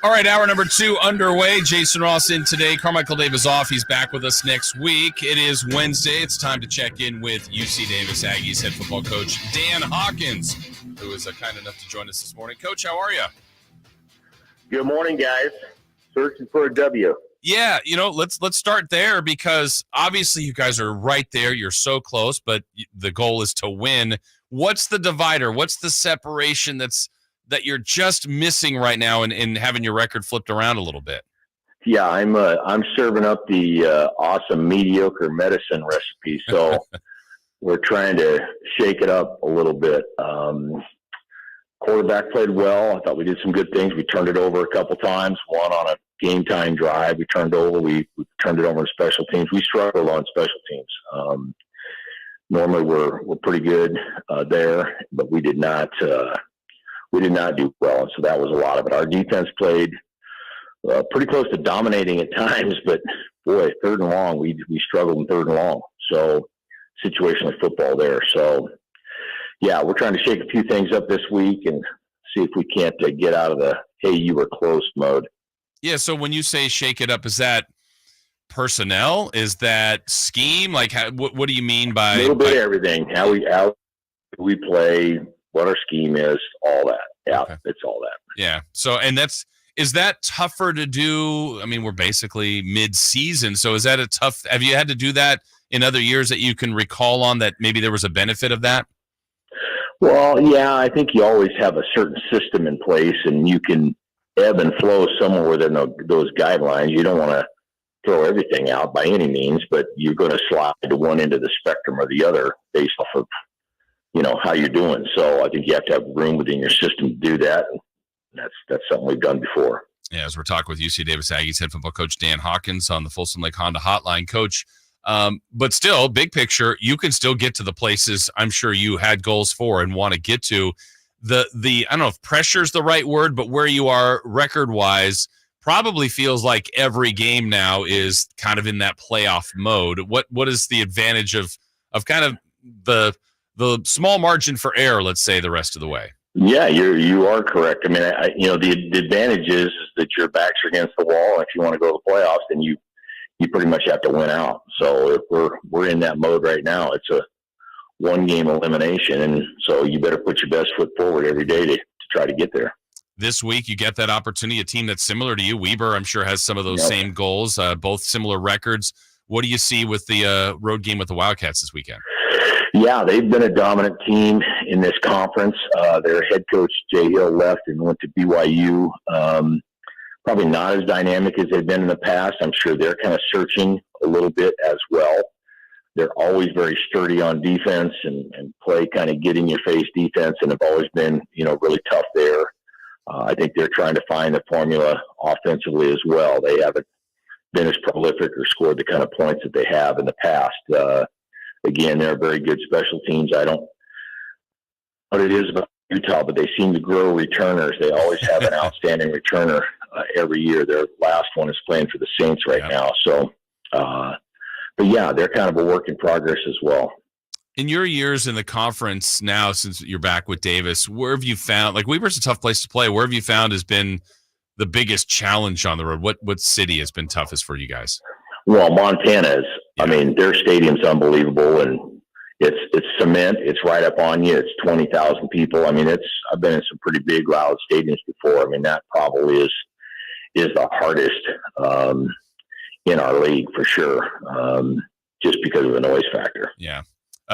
All right, hour number 2 underway. Jason Ross in today. Carmichael Davis off. He's back with us next week. It is Wednesday. It's time to check in with UC Davis Aggies head football coach Dan Hawkins, who is kind enough to join us this morning. Coach, how are you? Good morning, guys. Searching for a W. Yeah, let's start there because obviously you guys are right there. You're so close, but the goal is to win. What's the divider? What's the separation that you're just missing right now and having your record flipped around a little bit? Yeah, I'm serving up the awesome mediocre medicine recipe, so we're trying to shake it up a little bit. Quarterback played well. I thought we did some good things. We turned it over a couple times. One on a game time drive. We turned it over in special teams. We struggled on special teams. Normally we're pretty good there, but we did not do well, and so that was a lot of it. Our defense played pretty close to dominating at times, but boy, third and long, we struggled in third and long. So situational football there. So yeah, we're trying to shake a few things up this week and see if we can't get out of the "hey, you were close" mode. Yeah. So when you say shake it up, is that personnel? Is that scheme? Like, what do you mean by? A little bit of everything. How we play, what our scheme is, all that. Yeah, okay. It's all that. Yeah. So, and is that tougher to do? I mean, we're basically mid-season. So is that have you had to do that in other years that you can recall on that maybe there was a benefit of that? Well, yeah, I think you always have a certain system in place and you can ebb and flow somewhere within those guidelines. You don't want to throw everything out by any means, but you're going to slide to one end of the spectrum or the other based off of how you're doing. So I think you have to have room within your system to do that. That's something we've done before. Yeah, as we're talking with UC Davis Aggies head football coach Dan Hawkins on the Folsom Lake Honda Hotline. Coach, but still, big picture, you can still get to the places I'm sure you had goals for and want to get to. The I don't know if pressure is the right word, but where you are record-wise probably feels like every game now is kind of in that playoff mode. What is the advantage of kind of the small margin for error, let's say, the rest of the way? Yeah, you are correct. I mean, the advantage is that your backs are against the wall. If you want to go to the playoffs, then you pretty much have to win out. So if we're in that mode right now, it's a one-game elimination, and so you better put your best foot forward every day to try to get there. This week, you get that opportunity. A team that's similar to you, Weber, I'm sure, has some of those same goals, both similar records. What do you see with the road game with the Wildcats this weekend? Yeah, they've been a dominant team in this conference. Their head coach, Jay Hill, left and went to BYU. Probably not as dynamic as they've been in the past. I'm sure they're kind of searching a little bit as well. They're always very sturdy on defense and play kind of get in your face defense, and have always been, really tough there. I think they're trying to find the formula offensively as well. They haven't been as prolific or scored the kind of points that they have in the past. Again, they're very good special teams. I don't know what it is about Utah, but they seem to grow returners. They always have an outstanding returner every year. Their last one is playing for the Saints right now. So, but yeah, they're kind of a work in progress as well. In your years in the conference now, since you're back with Davis, where have you found, like Weber's a tough place to play, where have you found has been the biggest challenge on the road? What city has been toughest for you guys? Well, Montana is. Yeah. I mean, their stadium's unbelievable, and it's cement. It's right up on you. It's 20,000 people. I mean, I've been in some pretty big, loud stadiums before. I mean, that probably is the hardest in our league for sure, just because of the noise factor. Yeah.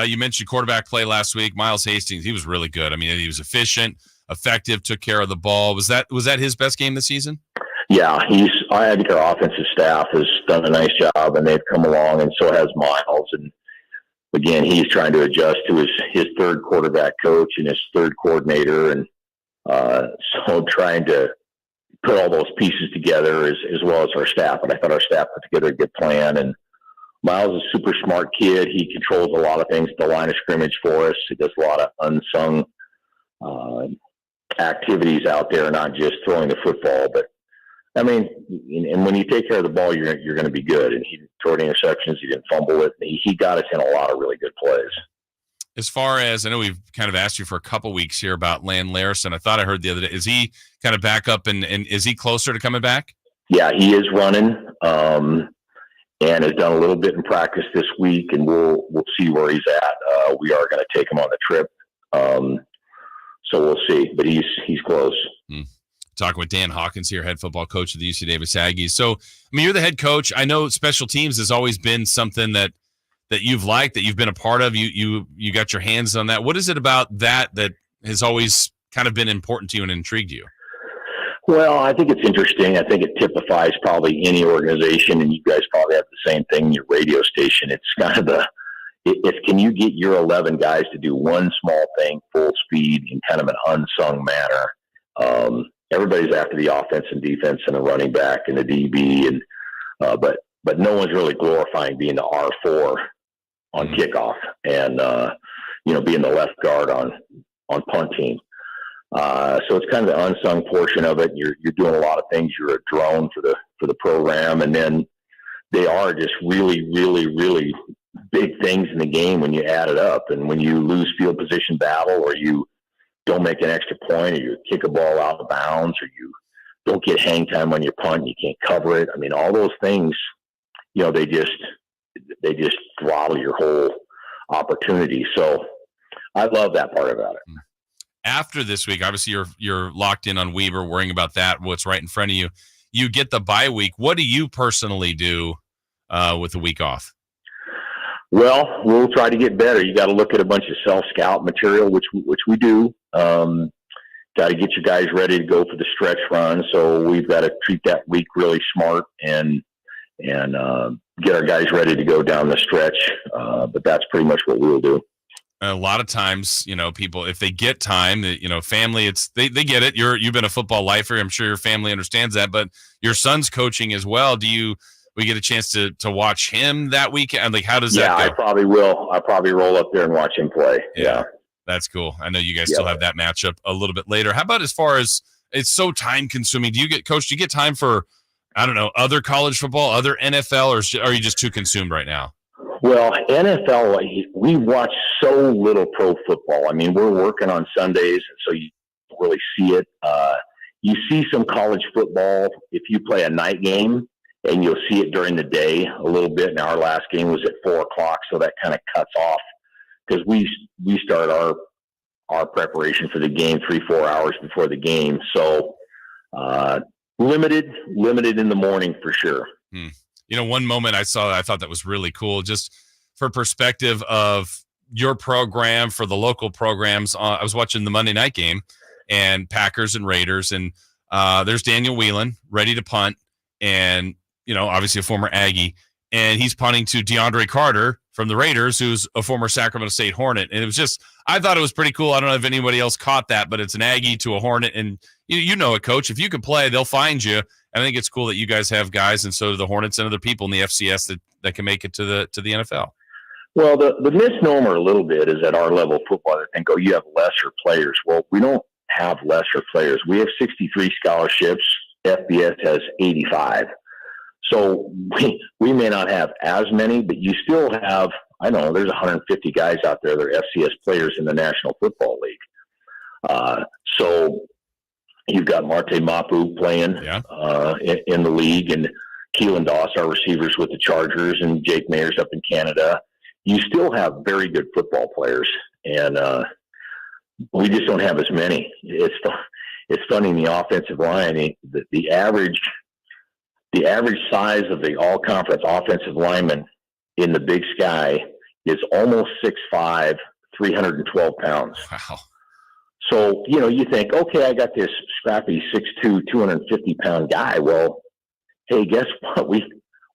You mentioned quarterback play last week. Miles Hastings, he was really good. I mean, he was efficient, effective, took care of the ball. Was that his best game this season? Yeah, I think our offensive staff has done a nice job, and they've come along, and so has Miles. And again, he's trying to adjust to his third quarterback coach and his third coordinator, and so trying to put all those pieces together as well as our staff. And I thought our staff put together a good plan. And Miles is a super smart kid. He controls a lot of things at the line of scrimmage for us. He does a lot of unsung activities out there, not just throwing the football, but I mean, and when you take care of the ball, you're going to be good. And he threw interceptions. He didn't fumble it. He got us in a lot of really good plays. As far as, I know we've kind of asked you for a couple weeks here about Lan Larson. I thought I heard the other day. Is he kind of back up and is he closer to coming back? Yeah, he is running, and has done a little bit in practice this week, and we'll see where he's at. We are going to take him on the trip, so we'll see. But he's close. Talking with Dan Hawkins here, head football coach of the UC Davis Aggies. So, I mean, you're the head coach. I know special teams has always been something that you've liked, that you've been a part of. You got your hands on that. What is it about that has always kind of been important to you and intrigued you? Well, I think it's interesting. I think it typifies probably any organization, and you guys probably have the same thing in your radio station. It's kind of can you get your 11 guys to do one small thing full speed in kind of an unsung manner? Everybody's after the offense and defense and the running back and the DB, and but no one's really glorifying being the R4 on kickoff and being the left guard on punt team. So it's kind of the unsung portion of it. You're doing a lot of things. You're a drone for the program, and then they are just really, really, really big things in the game when you add it up. And when you lose field position battle, or you don't make an extra point, or you kick a ball out of bounds, or you don't get hang time on your punt, and you can't cover it. I mean, all those things, they just throttle your whole opportunity. So I love that part about it. After this week, obviously you're locked in on Weber, worrying about that, what's right in front of you. You get the bye week. What do you personally do with the week off? Well, we'll try to get better. You got to look at a bunch of self-scout material, which we do. Got to get your guys ready to go for the stretch run. So we've got to treat that week really smart and get our guys ready to go down the stretch. But that's pretty much what we'll do. A lot of times, people, if they get time, family, they get it. You've been a football lifer. I'm sure your family understands that, but your son's coaching as well. We get a chance to watch him that weekend? Like, how does that go? Yeah, I probably will. I'll probably roll up there and watch him play. Yeah. That's cool. I know you guys still have that matchup a little bit later. How about as far as it's so time consuming? Do you get time for, I don't know, other college football, other NFL, or are you just too consumed right now? Well, NFL, we watch so little pro football. I mean, we're working on Sundays, so you don't really see it. You see some college football if you play a night game, and you'll see it during the day a little bit. And our last game was at 4:00, so that kind of cuts off because we start our preparation for the game 3-4 hours before the game. So limited in the morning for sure. One moment I thought that was really cool, just for perspective of your program for the local programs. I was watching the Monday night game and Packers and Raiders, and there's Daniel Whelan ready to punt, and obviously a former Aggie, and he's punting to DeAndre Carter from the Raiders, who's a former Sacramento State Hornet. And it was just, I thought it was pretty cool. I don't know if anybody else caught that, but it's an Aggie to a Hornet, and you know it, Coach. If you can play, they'll find you. I think it's cool that you guys have guys, and so do the Hornets and other people in the FCS that can make it to the NFL. Well, the misnomer a little bit is at our level of football, they think, you have lesser players. Well, we don't have lesser players. We have 63 scholarships. FBS has 85. So we may not have as many, but you still have, I don't know, there's 150 guys out there that are FCS players in the National Football League. So you've got Marte Mapu playing in the league, and Keelan Doss, our receivers with the Chargers, and Jake Mayers up in Canada. You still have very good football players, and we just don't have as many. It's funny in the offensive line, the average size of the all-conference offensive lineman in the Big Sky is almost 6'5", 312 pounds. Wow. So, you think, okay, I got this scrappy 6'2", 250-pound guy. Well, hey, guess what?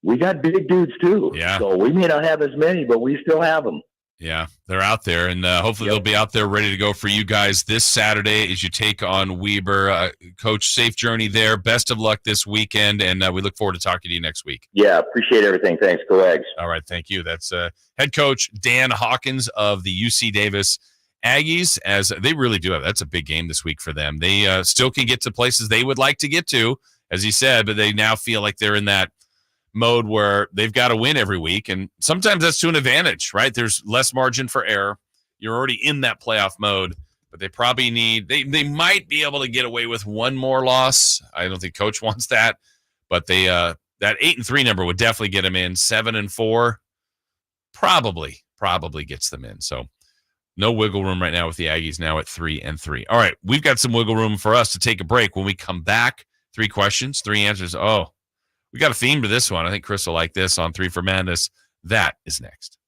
We got big dudes too. Yeah. So we may not have as many, but we still have them. Yeah, they're out there, and hopefully they'll be out there ready to go for you guys this Saturday as you take on Weber. Coach, safe journey there. Best of luck this weekend, and we look forward to talking to you next week. Yeah, appreciate everything. Thanks. Go Eggs. All right, thank you. That's head coach Dan Hawkins of the UC Davis Aggies, as they really do have. That's a big game this week for them. They still can get to places they would like to get to, as he said, but they now feel like they're in that mode where they've got to win every week, and sometimes that's to an advantage, right? There's less margin for error, You're already in that playoff mode, but they probably need, they might be able to get away with one more loss. I don't think coach wants that, but they, that 8-3 number would definitely get them in. 7-4 probably gets them in. So no wiggle room right now with the Aggies now at 3-3. All right, we've got some wiggle room for us to take a break. When we come back, 3 questions, 3 answers. Oh, we got a theme to this one. I think Chris will like this on 3 for Madness. That is next.